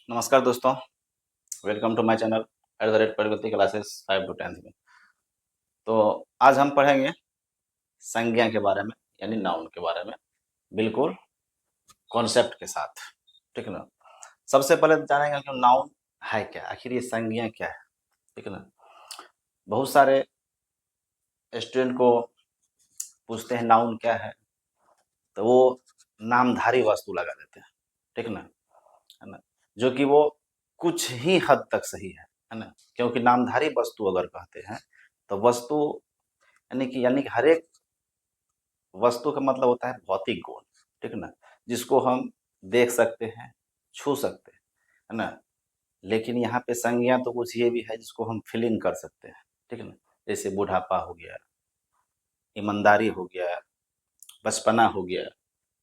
नमस्कार दोस्तों, welcome to my channel @Pragati classes 5 to 10 में। तो आज हम पढ़ेंगे संज्ञा के बारे में, यानी नाउन के बारे में, बिल्कुल कॉन्सेप्ट के साथ, ठीक है ना। सबसे पहले तो जानेंगे कि नाउन है क्या, आखिर ये संज्ञा क्या है, ठीक है ना। बहुत सारे स्टूडेंट को पूछते हैं नाउन क्या है, तो वो नामधारी वस्तु लगा देते हैं, ठीक है ना, जो कि वो कुछ ही हद तक सही है ना, क्योंकि नामधारी वस्तु अगर कहते हैं तो वस्तु यानी कि हर एक वस्तु का मतलब होता है भौतिक गुण, ठीक है ना, जिसको हम देख सकते हैं, छू सकते हैं, है ना। लेकिन यहाँ पे संज्ञा तो कुछ ये भी है जिसको हम फीलिंग कर सकते हैं, ठीक है ना। जैसे बुढ़ापा हो गया, ईमानदारी हो गया, बचपना हो गया,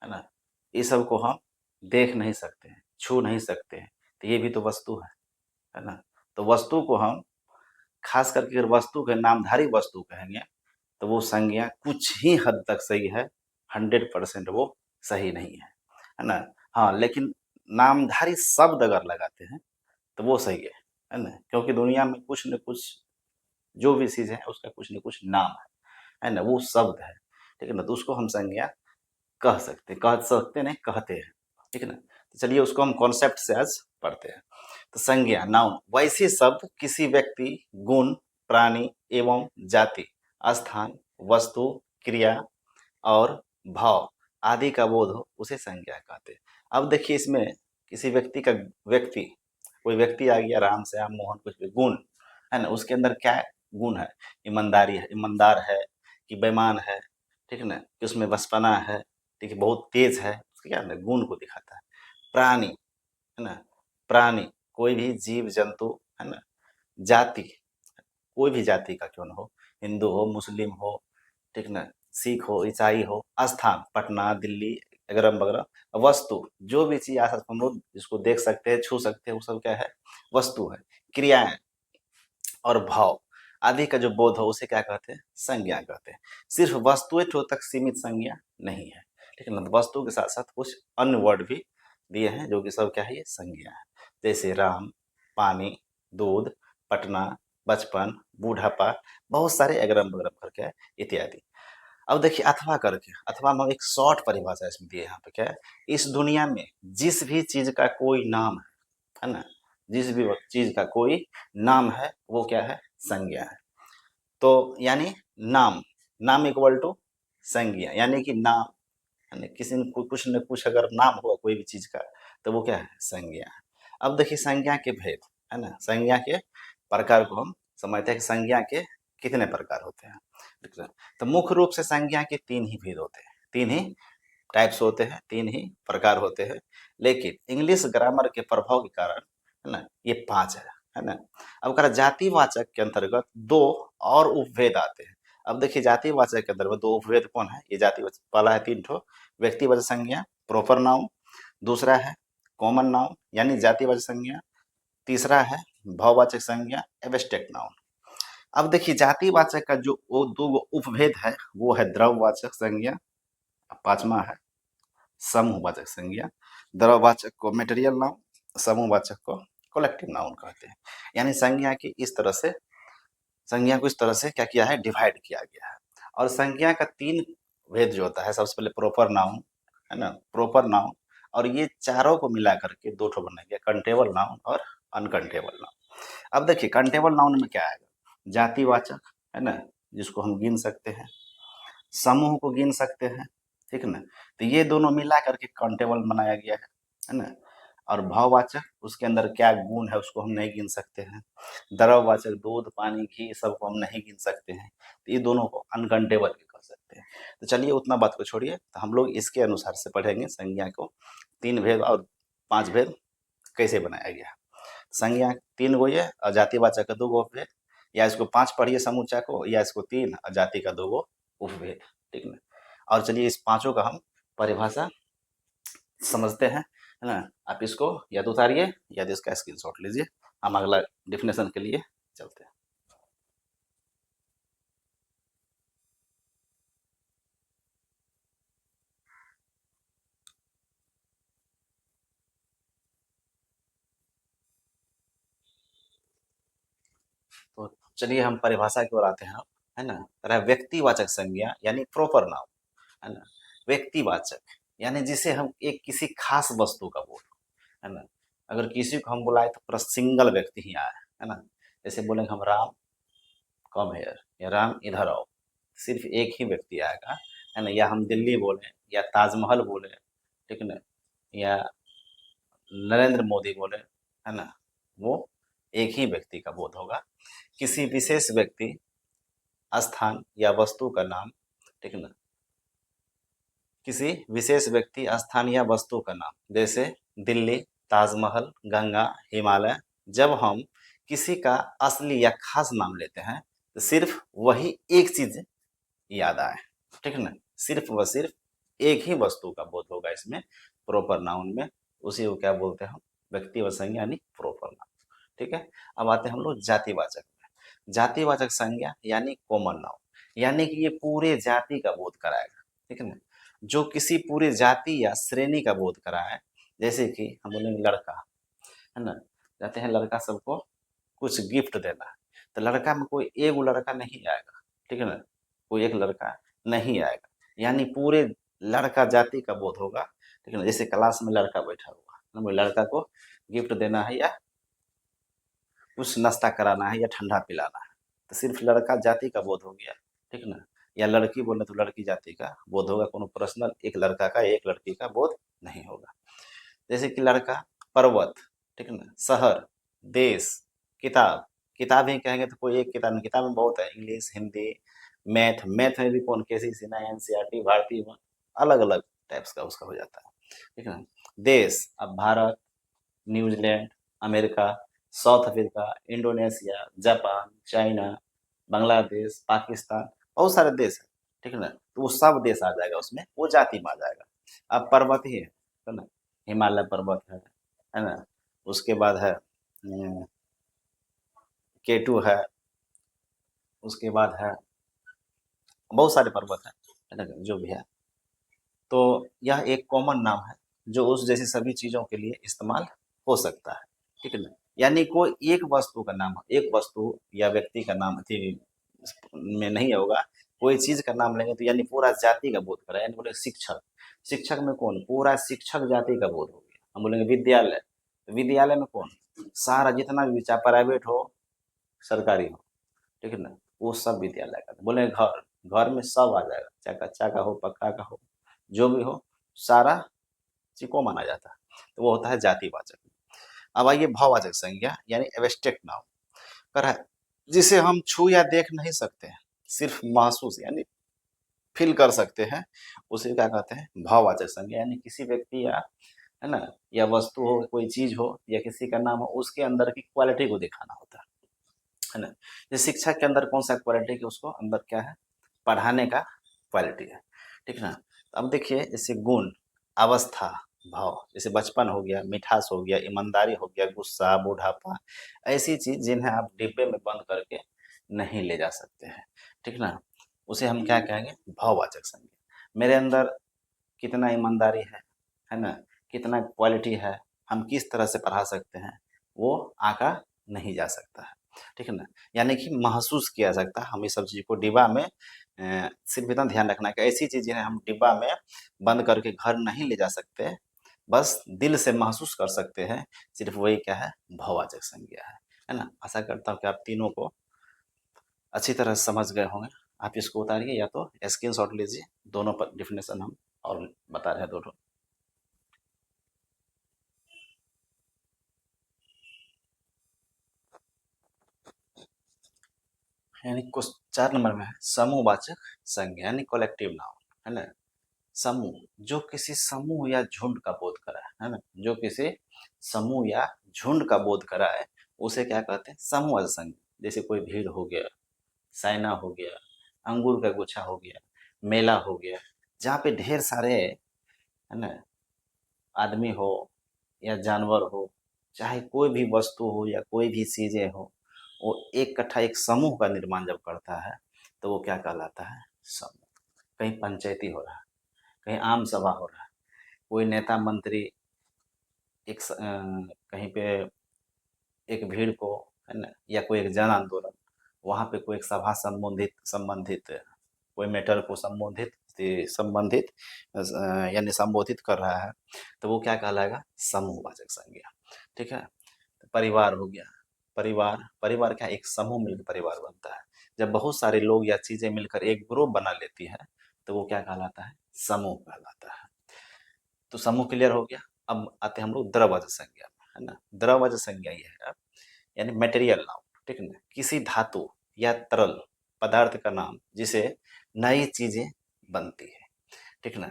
है ना। ये सब को हम देख नहीं सकते हैं, छू नहीं सकते हैं, तो ये भी तो वस्तु है ना। तो वस्तु को हम खास करके अगर वस्तु के नामधारी वस्तु कहेंगे तो वो संज्ञा कुछ ही हद तक सही है, 100% वो सही नहीं है ना। हाँ, लेकिन नामधारी शब्द अगर लगाते हैं तो वो सही है ना, क्योंकि दुनिया में कुछ न कुछ जो भी चीज़ है उसका कुछ न कुछ नाम है ना, वो शब्द है, ठीक है ना। तो उसको हम संज्ञा कह सकते नहीं, कहते हैं, ठीक है ना। तो चलिए उसको हम कॉन्सेप्ट से आज पढ़ते हैं। तो संज्ञा नाउन वैसे शब्द किसी व्यक्ति, गुण, प्राणी एवं जाति, स्थान, वस्तु, क्रिया और भाव आदि का बोध हो उसे संज्ञा कहते हैं। अब देखिए इसमें किसी व्यक्ति कोई व्यक्ति आ गया, राम श्याम मोहन कुछ भी गुण है ना, उसके अंदर क्या गुण है, ईमानदारी है, ईमानदार है कि बेईमान है, ठीक है ना, कि उसमें बचपना है, ठीक है, बहुत तेज है, उसके क्या है गुण को दिखाता है। प्राणी है ना, प्राणी कोई भी जीव जंतु है ना। जाति कोई भी जाति का क्यों न हो, हिंदू हो, मुस्लिम हो, ठीक ना, सिख हो, ईसाई हो। स्थान पटना, दिल्ली वगैरह वगैरह। वस्तु जो भी चीज आस हम लोग जिसको देख सकते हैं, छू सकते हैं, वो सब क्या है, वस्तु है। क्रियाएं और भाव आदि का जो बोध हो उसे क्या कहते हैं, संज्ञा कहते हैं। सिर्फ वस्तुओं तक सीमित संज्ञा नहीं है, ठीक है ना। तो वस्तु के साथ साथ कुछ अन्य वर्ड भी दिए हैं जो कि सब क्या है, ये संज्ञा है। जैसे राम, पानी, दूध, पटना, बचपन, बूढ़ापा, बहुत सारे अगरम बगरम करके इत्यादि। अब देखिए अथवा करके, अथवा में एक शॉर्ट परिभाषा इसमें दी है। यहाँ पे क्या है, इस दुनिया में जिस भी चीज का कोई नाम है ना, जिस भी चीज का कोई नाम है वो क्या है, संज्ञा है। तो यानी नाम, नाम इक्वल टू संज्ञा, यानी कि नाम, यानी किसी ने कुछ न कुछ अगर नाम हुआ कोई भी चीज का तो वो क्या है, संज्ञा है। अब देखिए संज्ञा के भेद, है ना, संज्ञा के प्रकार को हम समझते हैं कि संज्ञा के कितने प्रकार होते हैं, ठीक है। तो मुख्य रूप से संज्ञा के तीन ही भेद होते हैं, तीन ही टाइप्स होते हैं, तीन ही प्रकार होते हैं। लेकिन इंग्लिश ग्रामर के प्रभाव के कारण है ना ये पांच है ना। अब अगर जातिवाचक के अंतर्गत दो और उपभेद आते हैं। अब देखिए जातिवाचक के अंतर्गत दो उपभेद कौन है, ये जातिवाचक पहला है तीन ठो, व्यक्तिवाचक संज्ञा प्रॉपर नाउन, दूसरा है कॉमन नाउन यानी जातिवाचक संज्ञा, तीसरा है भाववाचक संज्ञा एब्स्ट्रैक्ट नाउन। अब देखिए जातिवाचक का जो वो दो उपभेद है वो है द्रव्यवाचक संज्ञा, पांचवा है समूहवाचक संज्ञा। द्रव्यवाचक को मटेरियल नाउन, समूहवाचक को कलेक्टिव नाउन कहते हैं। यानी संज्ञा को इस तरह से क्या किया है, डिवाइड किया गया है। और संज्ञा का तीन भेद जो होता है, सबसे पहले प्रॉपर नाउन है ना, प्रॉपर नाउन, और ये चारों को मिला करके दो ठो बना गया, कंटेबल नाउन और अनकंटेबल नाउन। अब देखिए कंटेबल नाउन में क्या आएगा, जातिवाचक है ना, जिसको हम गिन सकते हैं, समूह को गिन सकते हैं, ठीक है ना। तो ये दोनों मिला करके काउंटेबल बनाया गया है ना। और भाववाचक उसके अंदर क्या गुण है उसको हम नहीं गिन सकते हैं। द्रव्यवाचक दूध, पानी, घी ये सब को हम नहीं गिन सकते हैं, तो ये दोनों को अनकंटेबल भी कर सकते हैं। तो चलिए उतना बात को छोड़िए, तो हम लोग इसके अनुसार से पढ़ेंगे संज्ञा को, तीन भेद और पांच भेद कैसे बनाया गया है। संज्ञा तीन गो ये और जातिवाचक का दो गो भेद, या इसको पांच पढ़िए समूचा को, या इसको तीन और जाति का दो गो उपभेद, ठीक है। और चलिए इस पांचों का हम परिभाषा समझते हैं, है ना। आप इसको या तो उतारिए या तो इसका स्क्रीनशॉट लीजिए, हम अगला डिफिनेशन के लिए चलते हैं। तो चलिए हम परिभाषा की ओर आते हैं, है ना। तरह व्यक्तिवाचक संज्ञा यानी प्रॉपर नाउन, है ना। व्यक्तिवाचक यानी जिसे हम एक किसी खास वस्तु का बोल, है ना। अगर किसी को हम बुलाए तो पूरा सिंगल व्यक्ति ही आए, है ना। जैसे बोलेंगे हम राम कम हेयर या राम इधर आओ, सिर्फ एक ही व्यक्ति आएगा, है ना। या हम दिल्ली बोले या ताजमहल बोले, ठीक है ना, या नरेंद्र मोदी बोले, है ना, वो एक ही व्यक्ति का बोध होगा। किसी विशेष व्यक्ति, स्थान या वस्तु का नाम, ठीक है ना, किसी विशेष व्यक्ति, स्थान या वस्तु का नाम, जैसे दिल्ली, ताजमहल, गंगा, हिमालय। जब हम किसी का असली या खास नाम लेते हैं तो सिर्फ वही एक चीज याद आए, ठीक है ना। सिर्फ व सिर्फ एक ही वस्तु का बोध होगा इसमें, प्रॉपर नाउन में। उसी को क्या बोलते हैं हम, व्यक्तिवाचक संज्ञा यानी प्रॉपर नाउन, ठीक है। अब आते हैं हम लोग जातिवाचक में। जातिवाचक संज्ञा यानी कॉमन नाउन, यानी कि ये पूरे जाति का बोध कराएगा, ठीक है ना। जो किसी पूरे जाति या श्रेणी का बोध कराए, जैसे कि हम बोलेंगे लड़का, है ना, कहते हैं लड़का सबको कुछ गिफ्ट देना है, तो लड़का में कोई एक लड़का नहीं आएगा, ठीक है ना, कोई एक लड़का नहीं आएगा, यानी पूरे लड़का जाति का बोध होगा, ठीक है ना। जैसे क्लास में लड़का बैठा हुआ है ना, लड़का को गिफ्ट देना है या कुछ नाश्ता कराना है या ठंडा पिलाना है, तो सिर्फ लड़का जाति का बोध हो गया, ठीक है ना। या लड़की बोले तो लड़की जाति का बोध होगा, कोनो पर्सनल एक लड़का का एक लड़की का बोध नहीं होगा। जैसे कि लड़का, पर्वत, ठीक है ना, शहर, देश, किताब। किताब ही कहेंगे तो कोई एक किताब नहीं, किताब में बहुत है, इंग्लिश, हिंदी, मैथ। मैथ में भी कौन, कैसी सीना, एनसीईआरटी, भारतीय, अलग अलग टाइप्स का उसका हो जाता है, ठीक है ना। देश, अब Bharat, New Zealand, America, south Africa, Indonesia, Japan, China, Bangladesh, Pakistan, बहुत सारे देश है, ठीक है ना। तो वो सब देश आ जाएगा उसमें, वो जाति में आ जाएगा। अब पर्वत ही है ना, हिमालय पर्वत है ना। उसके बाद है केटू है, उसके बाद है बहुत सारे पर्वत है ना, जो भी है। तो यह एक कॉमन नाम है जो उस जैसी सभी चीज़ों के लिए इस्तेमाल हो सकता है, ठीक है ना। यानी कोई एक वस्तु का नाम, एक वस्तु या व्यक्ति का नाम अथी में नहीं होगा, कोई चीज़ का नाम लेंगे तो यानी पूरा जाति का बोध करा। यानी बोले शिक्षक, शिक्षक में कौन, पूरा शिक्षक जाति का बोध हो गया। हम बोलेंगे विद्यालय, तो विद्यालय में कौन, सारा जितना भी, चाहे प्राइवेट हो सरकारी हो, ठीक है ना, वो सब विद्यालय का। बोले घर, घर में सब आ जाएगा, चाहे कच्चा का हो पक्का का हो, जो भी हो, सारा चीज को माना जाता है, तो वो होता है जातिवाचक। अब आइए भाववाचक संज्ञा यानी एब्स्ट्रैक्ट नाउन, कर है जिसे हम छू या देख नहीं सकते हैं, सिर्फ महसूस यानी फील कर सकते हैं, उसे क्या कहते हैं, भाववाचक संज्ञा। यानी किसी व्यक्ति या, है ना, या वस्तु हो, कोई चीज हो या किसी का नाम हो, उसके अंदर की क्वालिटी को दिखाना होता है ना। जैसे शिक्षा के अंदर कौन सा क्वालिटी की, उसको अंदर क्या है, पढ़ाने का क्वालिटी है, ठीक है ना। तो अब देखिए जैसे गुण, अवस्था, भाव, जैसे बचपन हो गया, मिठास हो गया, ईमानदारी हो गया, गुस्सा, बुढ़ापा, ऐसी चीज जिन्हें आप डिब्बे में बंद करके नहीं ले जा सकते हैं, ठीक है ना, उसे हम क्या कहेंगे, भाववाचक संज्ञा। मेरे अंदर कितना ईमानदारी है ना, कितना क्वालिटी है, हम किस तरह से पढ़ा सकते हैं, वो आका नहीं जा सकता है, ठीक है ना। यानी कि महसूस किया जा सकता है। हम इस सब चीज़ को डिब्बा में सिर्फ इतना ध्यान रखना है कि ऐसी चीज़ें हम डिब्बा में बंद करके घर नहीं ले जा सकते, बस दिल से महसूस कर सकते हैं, सिर्फ वही क्या है, भाववाचक संज्ञा है ना। आशा करता हूँ कि आप तीनों को अच्छी तरह से समझ गए होंगे। आप इसको उतारिए या तो स्क्रीनशॉट लीजिए, दोनों पर डिफिनेशन हम और बता रहे हैं दोनों। यानी कुछ 4 नंबर में है समूहवाचक संज्ञा यानी कलेक्टिव नाउन, है ना। समूह, जो किसी समूह या झुंड का बोध कराए, है ना, जो किसी समूह या झुंड का बोध कराए, उसे क्या कहते हैं, समूहवाचक संज्ञा। जैसे कोई भीड़ हो गया, साइना हो गया, अंगूर का गुच्छा हो गया, मेला हो गया, जहाँ पे ढेर सारे, है ना, आदमी हो या जानवर हो, चाहे कोई भी वस्तु हो या कोई भी चीजें हो, वो एक इकट्ठा एक समूह का निर्माण जब करता है तो वो क्या कहलाता है, समूह। कहीं पंचायती हो रहा है, कहीं आम सभा हो रहा है, कोई नेता मंत्री कहीं पे एक भीड़ को, है ना, या कोई एक जन आंदोलन, वहाँ पे कोई एक सभा संबंधित संबंधित कोई मैटर को संबंधित यानी संबोधित कर रहा है, तो वो क्या कहलाएगा? समूहवाचक संज्ञा। ठीक है, तो परिवार हो गया, परिवार परिवार क्या, एक समूह मिलकर परिवार बनता है। जब बहुत सारे लोग या चीजें मिलकर एक ग्रुप बना लेती है तो वो क्या कहलाता है? समूह कहलाता है। तो समूह क्लियर हो गया। अब आते हैं हम लोग द्रववाचक संज्ञा में, है ना। द्रववाचक संज्ञा ये है यानी मटेरियल नाउन, ठीक है ना, किसी धातु या तरल पदार्थ का नाम जिसे नई चीजें बनती है, ठीक है ना।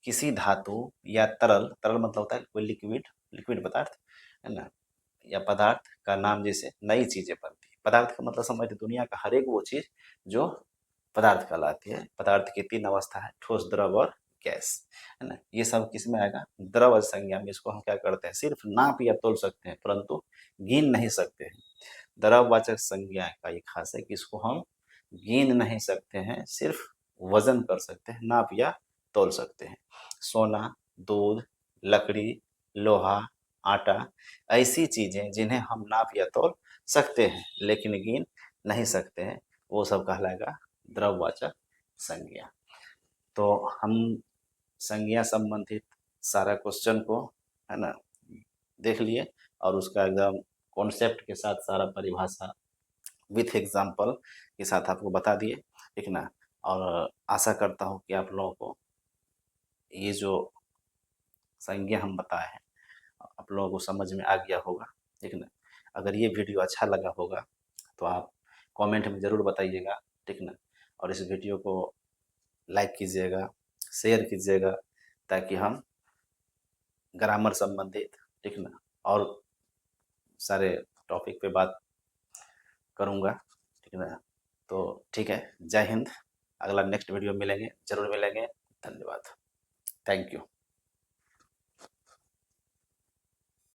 किसी धातु या तरल, तरल मतलब होता है कोई लिक्विड, लिक्विड पदार्थ, है ना, या पदार्थ का नाम जिसे नई चीजें बनती है। पदार्थ का मतलब समझते दुनिया का हर एक वो चीज जो पदार्थ कहलाती है। पदार्थ की 3 अवस्था है, ठोस, द्रव और गैस, है ना। ये सब किस में आएगा? द्रव संज्ञा में। इसको हम क्या करते हैं? सिर्फ नाप या तोल सकते हैं परंतु गिन नहीं सकते हैं। द्रववाचक संज्ञा का ये खास है कि इसको हम गिन नहीं सकते हैं, सिर्फ वजन कर सकते हैं, नाप या तोल सकते हैं। सोना, दूध, लकड़ी, लोहा, आटा, ऐसी चीजें जिन्हें हम नाप या तोल सकते हैं लेकिन गिन नहीं सकते हैं, वो सब कहलाएगा द्रववाचक संज्ञा। तो हम संज्ञा संबंधित सारा क्वेश्चन को, है ना, देख लिए और उसका एकदम कॉन्सेप्ट के साथ सारा परिभाषा विथ एग्जाम्पल के साथ आपको बता दिए, ठीक ना। और आशा करता हूँ कि आप लोगों को ये जो संज्ञा हम बताए हैं आप लोगों को समझ में आ गया होगा, ठीक ना। अगर ये वीडियो अच्छा लगा होगा तो आप कमेंट में ज़रूर बताइएगा, ठीक ना। और इस वीडियो को लाइक कीजिएगा, शेयर कीजिएगा, ताकि हम ग्रामर संबंधित, ठीक ना, और सारे टॉपिक पे बात करूँगा, ठीक ना। तो ठीक है, जय हिंद। अगला नेक्स्ट वीडियो मिलेंगे, ज़रूर मिलेंगे। धन्यवाद, थैंक यू।